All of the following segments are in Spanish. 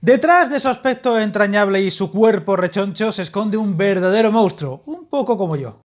Detrás de su aspecto entrañable y su cuerpo rechoncho se esconde un verdadero monstruo, un poco como yo.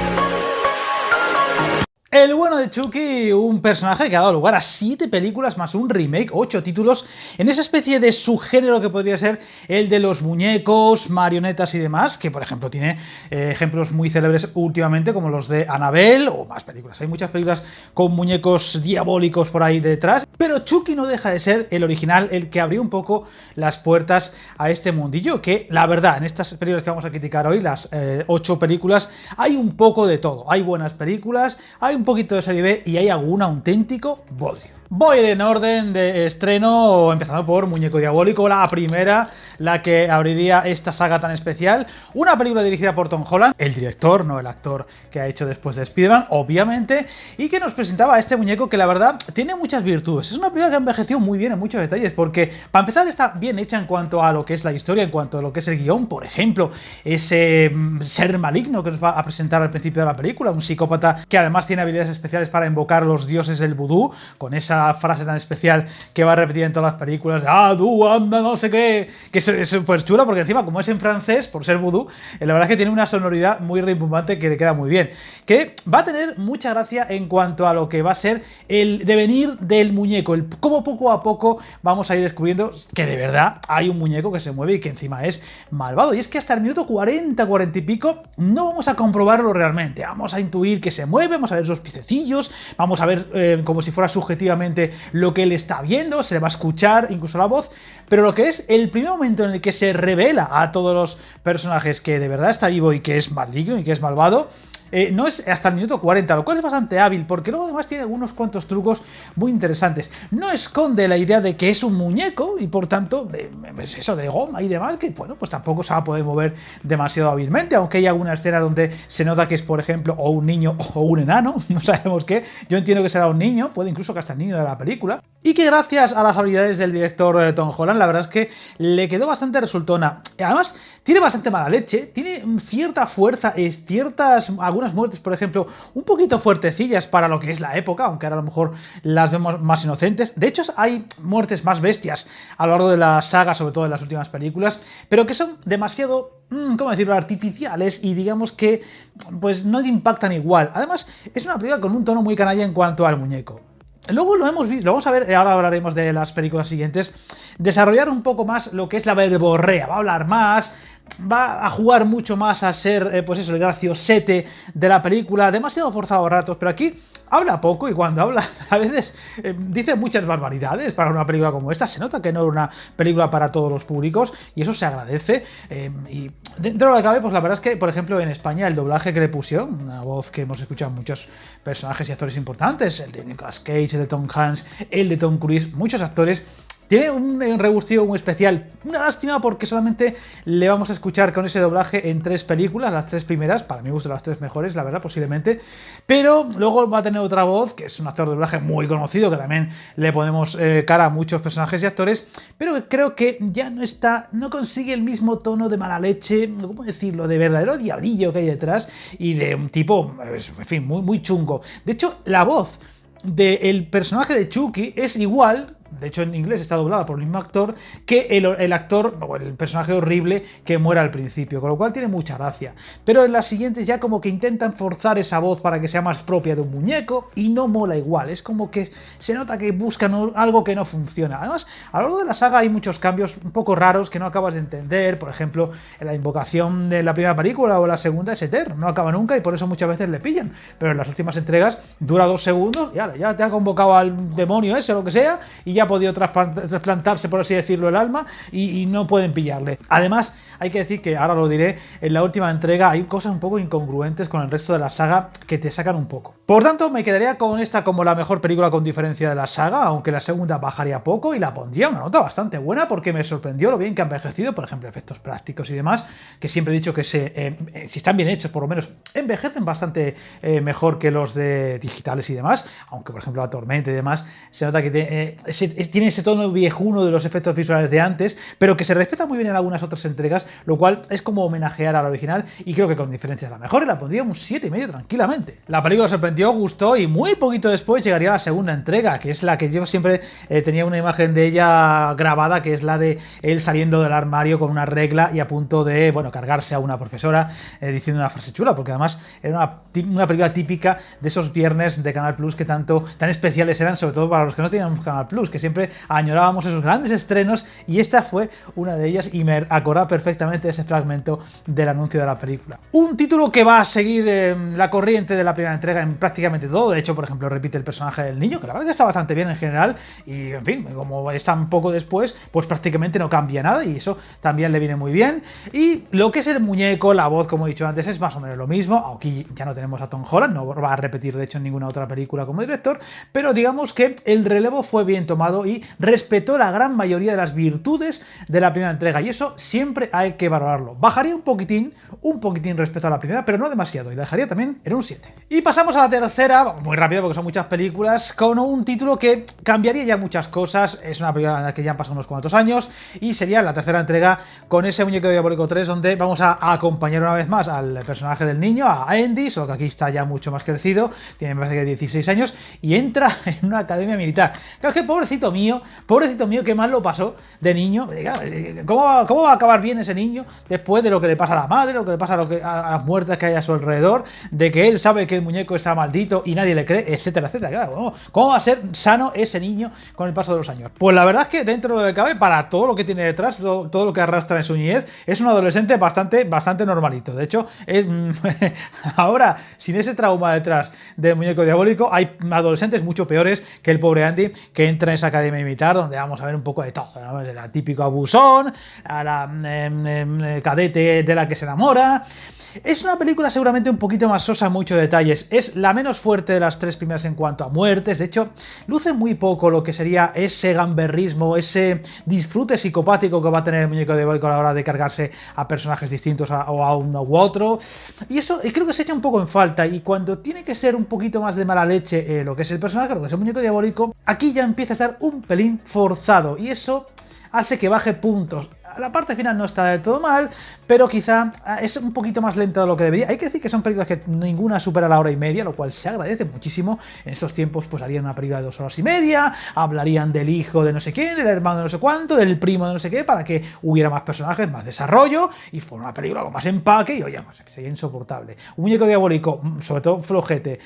El bueno de Chucky, un personaje que ha dado lugar a 7 películas más un remake, 8 títulos, en esa especie de subgénero que podría ser el de los muñecos, marionetas y demás, que por ejemplo tiene ejemplos muy célebres últimamente como los de Annabelle o más películas. Hay muchas películas con muñecos diabólicos por ahí detrás, pero Chucky no deja de ser el original, el que abrió un poco las puertas a este mundillo, que la verdad, en estas películas que vamos a criticar hoy, las 8 películas, hay un poco de todo. Hay buenas películas, hay un poquito de serie B y hay algún auténtico bodrio. Voy en orden de estreno, empezando por Muñeco Diabólico, la primera, la que abriría esta saga tan especial. Una película dirigida por Tom Holland, el director, no el actor que ha hecho después de Spider-Man, obviamente, y que nos presentaba a este muñeco que la verdad tiene muchas virtudes. Es una película que ha envejecido muy bien en muchos detalles, porque para empezar está bien hecha en cuanto a lo que es la historia, en cuanto a lo que es el guión, por ejemplo, ese ser maligno que nos va a presentar al principio de la película, un psicópata que además tiene habilidades especiales para invocar los dioses del vudú, con esa frase tan especial que va a repetir en todas las películas de tú anda no sé qué, que es súper chula porque encima como es en francés, por ser vudú, la verdad es que tiene una sonoridad muy rimbombante que le queda muy bien, que va a tener mucha gracia en cuanto a lo que va a ser el devenir del muñeco, el cómo poco a poco vamos a ir descubriendo que de verdad hay un muñeco que se mueve y que encima es malvado, y es que hasta el minuto 40 y pico no vamos a comprobarlo realmente, vamos a intuir que se mueve, vamos a ver sus piececillos, vamos a ver como si fuera subjetivamente lo que él está viendo, se le va a escuchar incluso la voz, pero lo que es el primer momento en el que se revela a todos los personajes que de verdad está vivo y que es maligno y que es malvado, no es hasta el minuto 40, lo cual es bastante hábil, porque luego además tiene unos cuantos trucos muy interesantes. No esconde la idea de que es un muñeco y por tanto, es eso de goma y demás, que bueno, pues tampoco se va a poder mover demasiado hábilmente, aunque hay alguna escena donde se nota que es, por ejemplo, o un niño o un enano, no sabemos qué, yo entiendo que será un niño, puede incluso que hasta el niño de la película, y que gracias a las habilidades del director Tom Holland, la verdad es que le quedó bastante resultona. Además, tiene bastante mala leche, tiene cierta fuerza, algunas muertes, por ejemplo, un poquito fuertecillas para lo que es la época, aunque ahora a lo mejor las vemos más inocentes. De hecho, hay muertes más bestias a lo largo de la saga, sobre todo en las últimas películas, pero que son demasiado, ¿cómo decirlo?, artificiales y digamos que pues no te impactan igual. Además, es una película con un tono muy canalla en cuanto al muñeco. Luego lo hemos visto, lo vamos a ver, ahora hablaremos de las películas siguientes, desarrollar un poco más lo que es la verborrea, va a hablar más, va a jugar mucho más a ser, pues eso, el graciosete de la película, demasiado forzado a ratos, pero aquí habla poco y cuando habla a veces dice muchas barbaridades para una película como esta. Se nota que no era una película para todos los públicos y eso se agradece. Y dentro de lo que cabe, pues la verdad es que, por ejemplo, en España el doblaje que le pusieron, una voz que hemos escuchado en muchos personajes y actores importantes, el de Nicolas Cage, el de Tom Hanks, el de Tom Cruise, muchos actores, tiene un regustillo muy especial. Una lástima porque solamente le vamos a escuchar con ese doblaje en 3 películas, las 3 primeras, para mi gusto las 3 mejores, la verdad, posiblemente, pero luego va a tener otra voz, que es un actor de doblaje muy conocido, que también le ponemos cara a muchos personajes y actores, pero creo que ya no consigue el mismo tono de mala leche, ¿cómo decirlo?, de verdadero diablillo que hay detrás, y de un tipo, en fin, muy, muy chungo. De hecho, la voz del personaje de Chucky es igual, de hecho en inglés está doblada por el mismo actor, que el actor, o el personaje horrible que muere al principio, con lo cual tiene mucha gracia. Pero en las siguientes ya como que intentan forzar esa voz para que sea más propia de un muñeco y no mola igual, es como que se nota que buscan algo que no funciona. Además, a lo largo de la saga hay muchos cambios un poco raros que no acabas de entender, por ejemplo, en la invocación de la primera película o la segunda es eterno, no acaba nunca y por eso muchas veces le pillan, pero en las últimas entregas dura 2 segundos y ya te ha convocado al demonio ese o lo que sea y ya ha podido trasplantarse, por así decirlo, el alma y no pueden pillarle. Además, hay que decir que, ahora lo diré, en la última entrega hay cosas un poco incongruentes con el resto de la saga que te sacan un poco. Por tanto, me quedaría con esta como la mejor película con diferencia de la saga, aunque la segunda bajaría poco y la pondría una nota bastante buena porque me sorprendió lo bien que ha envejecido, por ejemplo, efectos prácticos y demás, que siempre he dicho que si están bien hechos, por lo menos envejecen bastante mejor que los de digitales y demás, aunque por ejemplo la tormenta y demás, se nota que ese tiene ese tono viejuno de los efectos visuales de antes, pero que se respeta muy bien en algunas otras entregas, lo cual es como homenajear a la original, y creo que con diferencia es la mejor, y la pondría un 7,5 tranquilamente. La película sorprendió, gustó, y muy poquito después llegaría la segunda entrega, que es la que yo siempre tenía una imagen de ella grabada, que es la de él saliendo del armario con una regla y a punto de, bueno, cargarse a una profesora diciendo una frase chula, porque además era una película típica de esos viernes de Canal Plus que tan especiales eran, sobre todo para los que no teníamos Canal Plus, que siempre añorábamos esos grandes estrenos, y esta fue una de ellas, y me acordaba perfectamente de ese fragmento del anuncio de la película. Un título que va a seguir la corriente de la primera entrega en prácticamente todo. De hecho, por ejemplo, repite el personaje del niño, que la verdad que está bastante bien en general, y en fin, como es tan poco después, pues prácticamente no cambia nada, y eso también le viene muy bien. Y lo que es el muñeco, la voz, como he dicho antes, es más o menos lo mismo. Aquí ya no tenemos a Tom Holland, no va a repetir de hecho en ninguna otra película como director, pero digamos que el relevo fue bien tomado y respetó la gran mayoría de las virtudes de la primera entrega, y eso siempre hay que valorarlo. Bajaría un poquitín respecto a la primera, pero no demasiado, y la dejaría también en un 7. Y pasamos a la tercera, muy rápido porque son muchas películas, con un título que cambiaría ya muchas cosas. Es una película en la que ya han pasado unos cuantos años, y sería la tercera entrega con ese Muñeco Diabólico 3, donde vamos a acompañar una vez más al personaje del niño, a Andy, solo que aquí está ya mucho más crecido, tiene me parece que 16 años, y entra en una academia militar. Claro, es que pobrecito mío, qué mal lo pasó de niño. ¿Cómo va a acabar bien ese niño después de lo que le pasa a la madre, lo que le pasa a las muertas que hay a su alrededor, de que él sabe que el muñeco está maldito y nadie le cree, etcétera, etcétera? Claro, ¿cómo va a ser sano ese niño con el paso de los años? Pues la verdad es que dentro de lo que cabe, para todo lo que tiene detrás, todo lo que arrastra en su niñez, es un adolescente bastante normalito. De hecho, ahora, sin ese trauma detrás del Muñeco Diabólico, hay adolescentes mucho peores que el pobre Andy, que entra en esa academia militar donde vamos a ver un poco de todo, ¿no? El típico abusón, a la cadete de la que se enamora. Es una película seguramente un poquito más sosa en muchos detalles. Es la menos fuerte de las tres primeras en cuanto a muertes. De hecho, luce muy poco lo que sería ese gamberrismo, ese disfrute psicopático que va a tener el Muñeco Diabólico a la hora de cargarse a personajes distintos o a uno u otro. Y eso creo que se echa un poco en falta. Y cuando tiene que ser un poquito más de mala leche lo que es el personaje, lo que es el Muñeco Diabólico, aquí ya empieza a estar un pelín forzado. Y eso hace que baje puntos. La parte final no está del todo mal, pero quizá es un poquito más lenta de lo que debería. Hay que decir que son películas que ninguna supera la hora y media, lo cual se agradece muchísimo. En estos tiempos pues harían una película de 2 horas y media, hablarían del hijo de no sé quién, del hermano de no sé cuánto, del primo de no sé qué, para que hubiera más personajes, más desarrollo, y fuera una película con más empaque, y oye, pues, sería insoportable. Un Muñeco Diabólico, sobre todo flojete,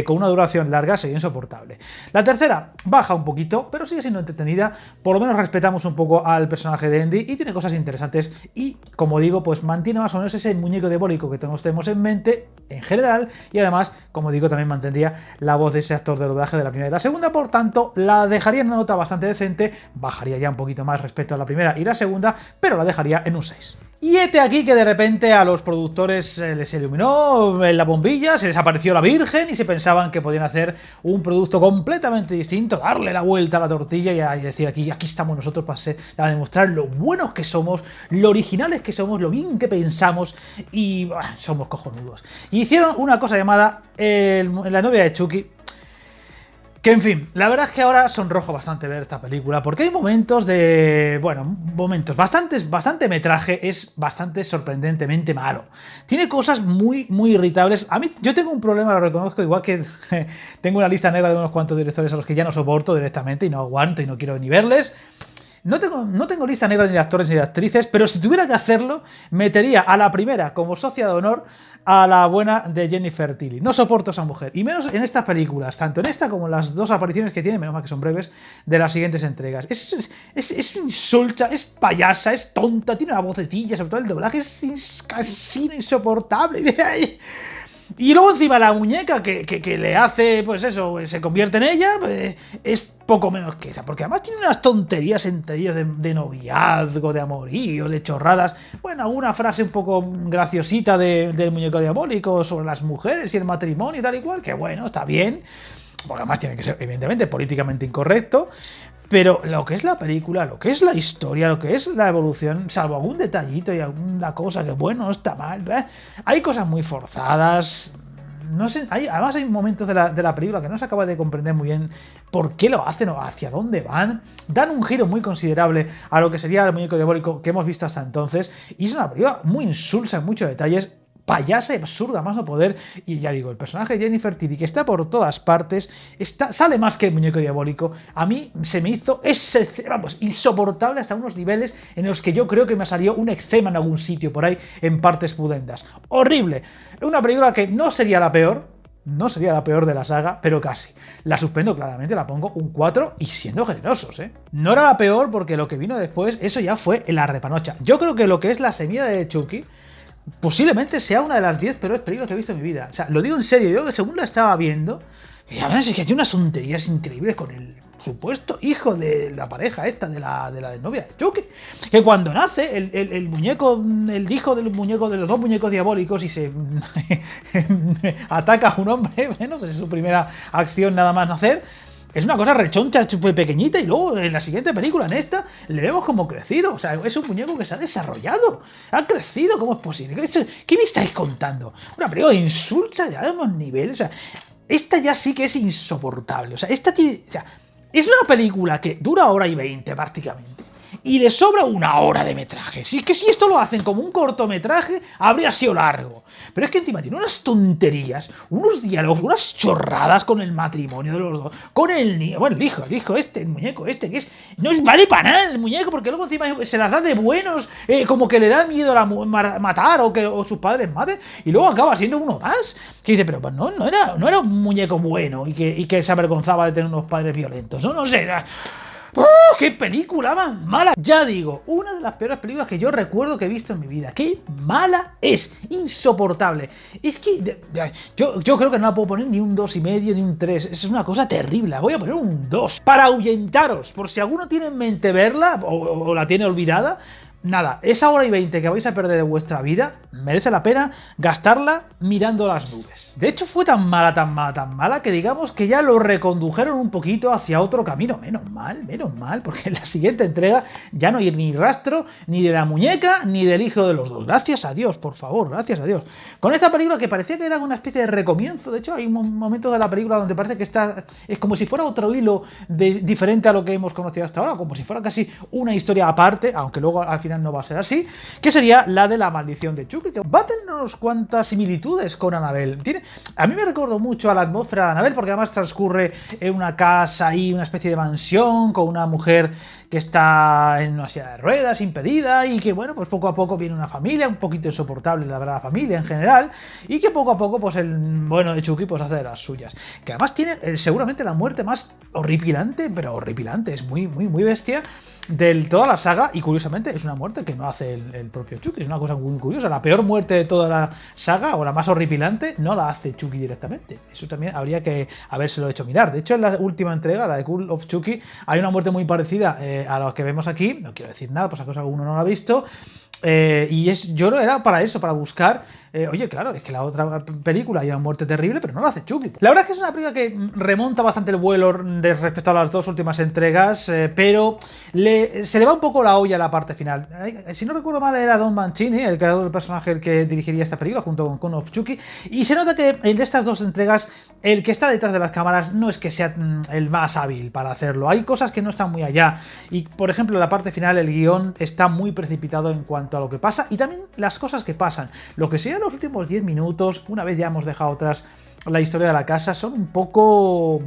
con una duración larga, sería insoportable. La tercera baja un poquito, pero sigue siendo entretenida. Por lo menos respetamos un poco al personaje de Andy y tiene cosas interesantes, y como digo, pues mantiene más o menos ese Muñeco Diabólico que todos tenemos en mente en general, y además, como digo, también mantendría la voz de ese actor de doblaje de la primera y la segunda. Por tanto, la dejaría en una nota bastante decente, bajaría ya un poquito más respecto a la primera y la segunda, pero la dejaría en un 6. Y hete aquí que de repente a los productores les iluminó la bombilla, se les apareció la Virgen y se pensaban que podían hacer un producto completamente distinto, darle la vuelta a la tortilla y decir aquí estamos nosotros para demostrar lo buenos que somos, lo originales que somos, lo bien que pensamos, y somos cojonudos. Y hicieron una cosa llamada La novia de Chucky, que en fin, la verdad es que ahora sonrojo bastante ver esta película, porque hay momentos bastante metraje, es bastante sorprendentemente malo. Tiene cosas muy irritables. A mí, yo tengo un problema, lo reconozco, igual que tengo una lista negra de unos cuantos directores a los que ya no soporto directamente y no aguanto y no quiero ni verles. No tengo lista negra ni de actores ni de actrices, pero si tuviera que hacerlo, metería a la primera como socia de honor a la buena de Jennifer Tilly. No soporto a esa mujer, y menos en estas películas, tanto en esta como en las dos apariciones que tiene, menos mal que son breves, de las siguientes entregas. Es insulta, es payasa, es tonta, tiene una vocecilla, sobre todo el doblaje es casi insoportable. Y luego encima la muñeca que le hace, pues eso, se convierte en ella, pues, es poco menos que esa, porque además tiene unas tonterías entre ellos de noviazgo, de amorío, de chorradas. Bueno, alguna frase un poco graciosita del Muñeco Diabólico sobre las mujeres y el matrimonio y tal y cual, que bueno, está bien, porque además tiene que ser evidentemente políticamente incorrecto. Pero lo que es la película, lo que es la historia, lo que es la evolución, salvo algún detallito y alguna cosa que, bueno, no está mal, hay cosas muy forzadas. no sé, además hay momentos de la película que no se acaba de comprender muy bien por qué lo hacen o hacia dónde van. Dan un giro muy considerable a lo que sería el muñeco diabólico que hemos visto hasta entonces. Y es una película muy insulsa en muchos detalles, payasa y absurda más no poder. Y ya digo, el personaje de Jennifer Tilly, que está por todas partes, sale más que el muñeco diabólico. A mí se me hizo insoportable hasta unos niveles en los que yo creo que me salió un eczema en algún sitio por ahí, en partes pudendas. Horrible. Una película que no sería la peor, no sería la peor de la saga, pero casi. La suspendo claramente, la pongo un 4 y siendo generosos, ¿eh? No era la peor porque lo que vino después, eso ya fue la repanocha. Yo creo que lo que es la semilla de Chucky posiblemente sea una de las 10 peores películas que he visto en mi vida. O sea, lo digo en serio, yo según la estaba viendo, y además es que tiene unas tonterías increíbles con el supuesto hijo de la pareja esta, de la novia de Chucky, que cuando nace el muñeco, el hijo del muñeco, de los dos muñecos diabólicos, y se ataca a un hombre, bueno, pues es su primera acción nada más nacer. Es una cosa rechoncha, pequeñita, y luego en la siguiente película, en esta, le vemos como crecido. O sea, es un muñeco que se ha desarrollado. Ha crecido, ¿cómo es posible? ¿Qué me estáis contando? Una película de insulsa ya de unos niveles. O sea, esta ya sí que es insoportable. O sea, esta tiene, o sea, es una película que dura 1:20 prácticamente. Y le sobra 1 hora de metraje. Si es que si esto lo hacen como un cortometraje, habría sido largo. Pero es que encima tiene unas tonterías, unos diálogos, unas chorradas con el matrimonio de los dos, con el niño, bueno, el hijo este, el muñeco este, que no vale para nada el muñeco, porque luego encima se las da de buenos, como que le da miedo a matar o sus padres maten, y luego acaba siendo uno más. Que dice, pero pues no era un muñeco bueno y que se avergonzaba de tener unos padres violentos. No sé. ¡Oh, qué película más mala! Ya digo, una de las peores películas que yo recuerdo que he visto en mi vida. ¡Qué mala es! Insoportable. Es que yo creo que no la puedo poner ni un 2,5 ni un 3. Es una cosa terrible. Voy a poner un 2. Para ahuyentaros, por si alguno tiene en mente verla o la tiene olvidada. Nada, esa 1:20 que vais a perder de vuestra vida merece la pena gastarla mirando las nubes. De hecho fue tan mala que digamos que ya lo recondujeron un poquito hacia otro camino. Menos mal, porque en la siguiente entrega ya no hay ni rastro ni de la muñeca ni del hijo de los dos. Gracias a Dios, por favor, gracias a Dios. Con esta película que parecía que era una especie de recomienzo, de hecho hay un momento de la película donde parece que es como si fuera otro hilo diferente a lo que hemos conocido hasta ahora, como si fuera casi una historia aparte, aunque luego al final no va a ser así, que sería la de la maldición de Chucky, que va a tener unas cuantas similitudes con Annabelle. A mí me recordó mucho a la atmósfera de Annabelle, porque además transcurre en una casa ahí, una especie de mansión, con una mujer que está en una silla de ruedas, impedida, y que bueno, pues poco a poco viene una familia, un poquito insoportable la verdad, la familia en general, y que poco a poco pues el bueno de Chucky pues hace de las suyas. Que además tiene seguramente la muerte más horripilante, pero horripilante, es muy bestia, de toda la saga, y curiosamente es una muerte que no hace el propio Chucky. Es una cosa muy curiosa. La peor muerte de toda la saga, o la más horripilante, no la hace Chucky directamente. Eso también habría que habérselo hecho mirar. De hecho, en la última entrega, la de Cult of Chucky, hay una muerte muy parecida a la que vemos aquí. No quiero decir nada, pues a cosa que alguno no la ha visto. Yo no era para eso, para buscar. Oye, claro, es que la otra película hay una muerte terrible, pero no la hace Chucky. La verdad es que es una película que remonta bastante el vuelo respecto a las dos últimas entregas, pero se le va un poco la olla a la parte final. Si no recuerdo mal, era Don Mancini, el creador del personaje, el que dirigiría esta película junto con Cult of Chucky. Y se nota que en estas dos entregas, el que está detrás de las cámaras no es que sea el más hábil para hacerlo. Hay cosas que no están muy allá. Y, por ejemplo, en la parte final, el guión está muy precipitado en cuanto a lo que pasa y también las cosas que pasan. Lo que sería los últimos 10 minutos, una vez ya hemos dejado atrás la historia de la casa, son un poco...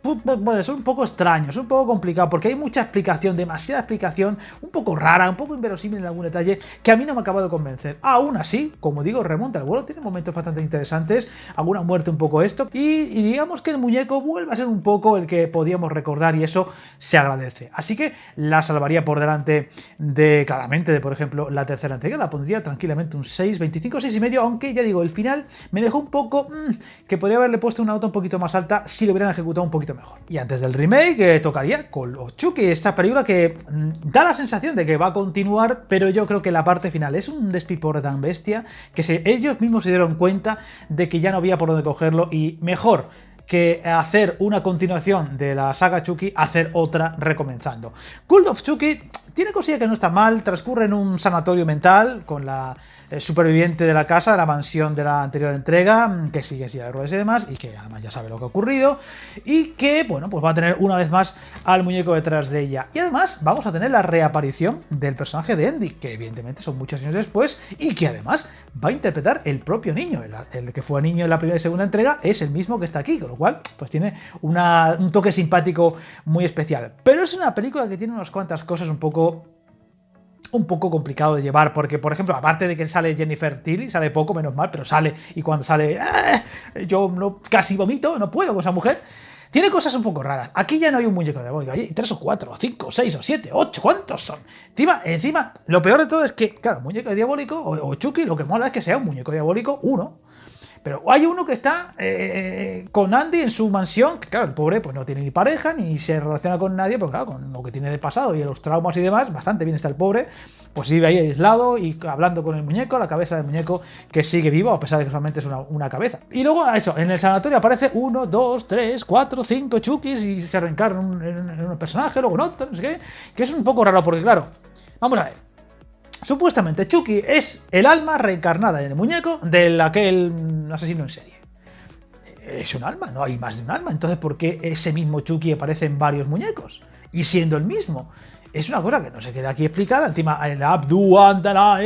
Bueno, son un poco extraños, un poco complicado, porque hay mucha explicación, demasiada explicación, un poco rara, un poco inverosímil en algún detalle, que a mí no me ha acabado de convencer. Aún así, como digo, remonta al vuelo, tiene momentos bastante interesantes, alguna muerte un poco esto, y digamos que el muñeco vuelve a ser un poco el que podíamos recordar, y eso se agradece. Así que la salvaría por delante claramente, de por ejemplo, la tercera entrega, la pondría tranquilamente un 6, 25, 6,5, aunque ya digo, el final me dejó un poco, que podría haberle puesto una nota un poquito más alta si lo hubieran ejecutado un poquito mejor. Y antes del remake tocaría Cult of Chucky, esta película que da la sensación de que va a continuar, pero yo creo que la parte final es un despiporre tan bestia que ellos mismos se dieron cuenta de que ya no había por dónde cogerlo, y mejor que hacer una continuación de la saga Chucky, hacer otra recomenzando. Cult of Chucky tiene cosillas que no está mal, transcurre en un sanatorio mental con la superviviente de la casa, de la mansión de la anterior entrega, que sigue silla de ruedas y demás, y que además ya sabe lo que ha ocurrido, y que, bueno, pues va a tener una vez más al muñeco detrás de ella. Y además vamos a tener la reaparición del personaje de Andy, que evidentemente son muchos años después, y que además va a interpretar el propio niño. El que fue niño en la primera y segunda entrega es el mismo que está aquí, con lo cual pues tiene un toque simpático muy especial. Pero es una película que tiene unas cuantas cosas un poco complicado de llevar, porque por ejemplo, aparte de que sale Jennifer Tilly, sale poco, menos mal, pero sale, y cuando sale yo casi vomito, no puedo con esa mujer. Tiene cosas un poco raras. Aquí ya no hay un muñeco diabólico, hay 3 o 4, o 5, o 6, o 7, 8, ¿cuántos son? Encima, lo peor de todo es que, claro, muñeco diabólico o Chucky, lo que mola es que sea un muñeco diabólico uno. Pero hay uno que está con Andy en su mansión, que claro, el pobre pues no tiene ni pareja, ni se relaciona con nadie, porque claro, con lo que tiene de pasado y los traumas y demás, bastante bien está el pobre, pues vive ahí aislado y hablando con el muñeco, la cabeza del muñeco que sigue vivo, a pesar de que solamente es una cabeza. Y luego eso, en el sanatorio aparece 1, 2, 3, 4, 5 Chuckys y se reencarna en un personaje, luego en otro, no sé qué, que es un poco raro porque claro, vamos a ver. Supuestamente Chucky es el alma reencarnada en el muñeco de aquel asesino en serie. Es un alma, no hay más de un alma. Entonces, ¿por qué ese mismo Chucky aparece en varios muñecos? Y siendo el mismo. Es una cosa que no se queda aquí explicada. Encima, el Abduandana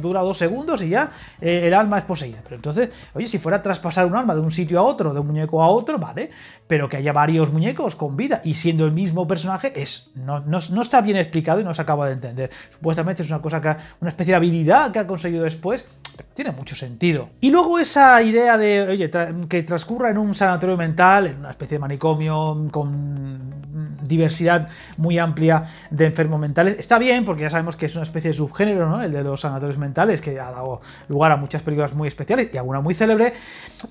dura 2 segundos y ya el alma es poseída. Pero entonces, oye, si fuera a traspasar un alma de un sitio a otro, de un muñeco a otro, vale. Pero que haya varios muñecos con vida y siendo el mismo personaje, no está bien explicado y no se acaba de entender. Supuestamente es una cosa una especie de habilidad que ha conseguido después. Tiene mucho sentido. Y luego esa idea de, oye, que transcurra en un sanatorio mental, en una especie de manicomio con diversidad muy amplia de enfermos mentales, está bien porque ya sabemos que es una especie de subgénero, ¿no? El de los sanatorios mentales, que ha dado lugar a muchas películas muy especiales y alguna muy célebre,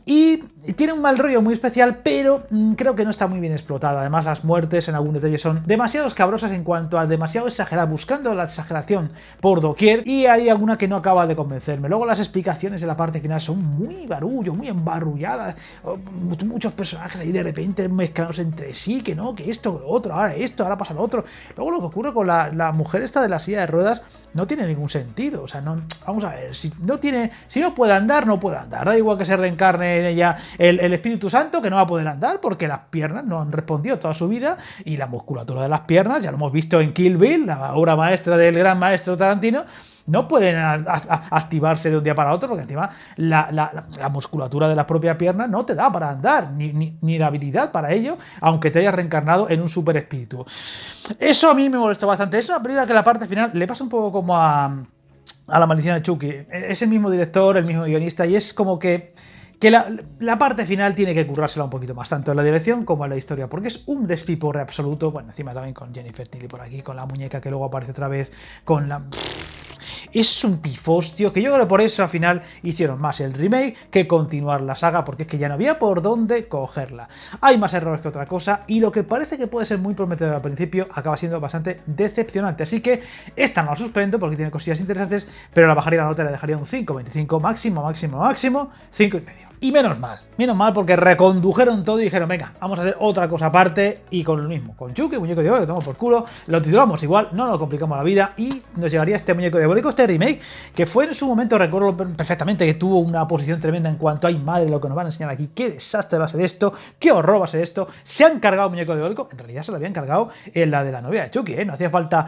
y tiene un mal rollo muy especial, pero creo que no está muy bien explotada. Además, las muertes en algún detalle son demasiado escabrosas en cuanto a demasiado exageradas, buscando la exageración por doquier, y hay alguna que no acaba de convencerme. Luego las explicaciones de la parte final son muy barullo, muy embarrulladas, muchos personajes ahí de repente mezclados entre sí, que no, que esto, que lo otro, ahora esto, ahora pasa lo otro. Luego lo que ocurre con la mujer esta de la silla de ruedas no tiene ningún sentido. O sea, no, vamos a ver, si no puede andar, no puede andar. Da igual que se reencarne en ella el Espíritu Santo, que no va a poder andar porque las piernas no han respondido toda su vida, y la musculatura de las piernas, ya lo hemos visto en Kill Bill, la obra maestra del gran maestro Tarantino, no pueden activarse de un día para otro, porque encima la musculatura de las propias piernas no te da para andar, ni la habilidad para ello, aunque te hayas reencarnado en un super espíritu. Eso a mí me molestó bastante. Es una película que la parte final le pasa un poco como a La maldición de Chucky. Es el mismo director, el mismo guionista, y es como que la parte final tiene que currársela un poquito más, tanto en la dirección como en la historia, porque es un despiporre absoluto. Bueno, encima también con Jennifer Tilly por aquí, con la muñeca que luego aparece otra vez, con la... Es un pifostio que yo creo que por eso al final hicieron más el remake que continuar la saga, porque es que ya no había por dónde cogerla. Hay más errores que otra cosa, y lo que parece que puede ser muy prometedor al principio acaba siendo bastante decepcionante. Así que esta no la suspendo porque tiene cosillas interesantes, pero la bajaría la nota y la dejaría un 5,25 máximo, 5,5. Y menos mal porque recondujeron todo y dijeron, venga, vamos a hacer otra cosa aparte, y con lo mismo, con Chucky, muñeco diabólico, que tomamos por culo, lo titulamos igual, no nos complicamos la vida, y nos llegaría este muñeco diabólico, este remake, que fue en su momento, recuerdo perfectamente, que tuvo una posición tremenda en cuanto, ay madre, lo que nos van a enseñar aquí, qué desastre va a ser esto, qué horror va a ser esto. Se han cargado muñeco diabólico, en realidad se lo habían cargado en la de la novia de Chucky, no hacía falta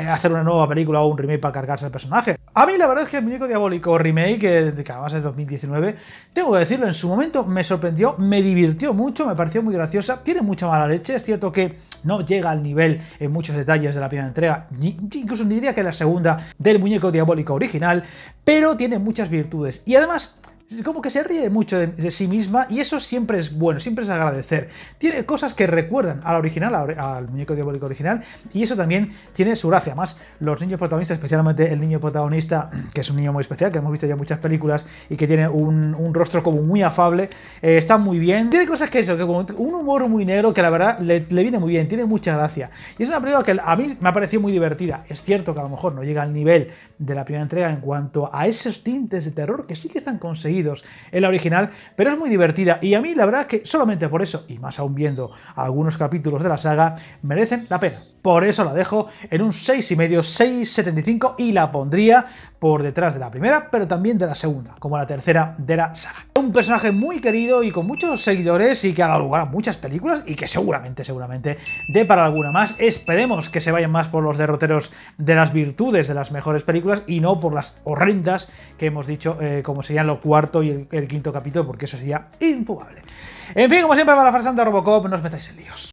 hacer una nueva película o un remake para cargarse el personaje. A mí la verdad es que el muñeco diabólico remake, que además es 2019, tengo que decirlo, en su momento me sorprendió, me divirtió mucho, me pareció muy graciosa, tiene mucha mala leche, es cierto que no llega al nivel en muchos detalles de la primera entrega, incluso ni diría que la segunda del muñeco diabólico original, pero tiene muchas virtudes, y además como que se ríe mucho de sí misma, y eso siempre es bueno, siempre es agradecer. Tiene cosas que recuerdan a la original, al muñeco diabólico original, y eso también tiene su gracia. Más los niños protagonistas, especialmente el niño protagonista, que es un niño muy especial, que hemos visto ya en muchas películas y que tiene un rostro como muy afable, está muy bien. Tiene cosas que eso, que como un humor muy negro que la verdad le viene muy bien, tiene mucha gracia. Y es una película que a mí me ha parecido muy divertida. Es cierto que a lo mejor no llega al nivel de la primera entrega en cuanto a esos tintes de terror que sí que están conseguidos en la original, pero es muy divertida, y a mí la verdad es que solamente por eso, y más aún viendo algunos capítulos de la saga, merecen la pena. por eso la dejo en un 6,5, 6,75 y la pondría por detrás de la primera, pero también de la segunda, como la tercera de la saga. Un personaje muy querido y con muchos seguidores y que ha dado lugar a muchas películas y que seguramente dé para alguna más. Esperemos que se vayan más por los derroteros de las virtudes de las mejores películas y no por las horrendas que hemos dicho, como serían lo cuarto y el quinto capítulo, porque eso sería infumable. En fin, como siempre, para la farsante Robocop, no os metáis en líos.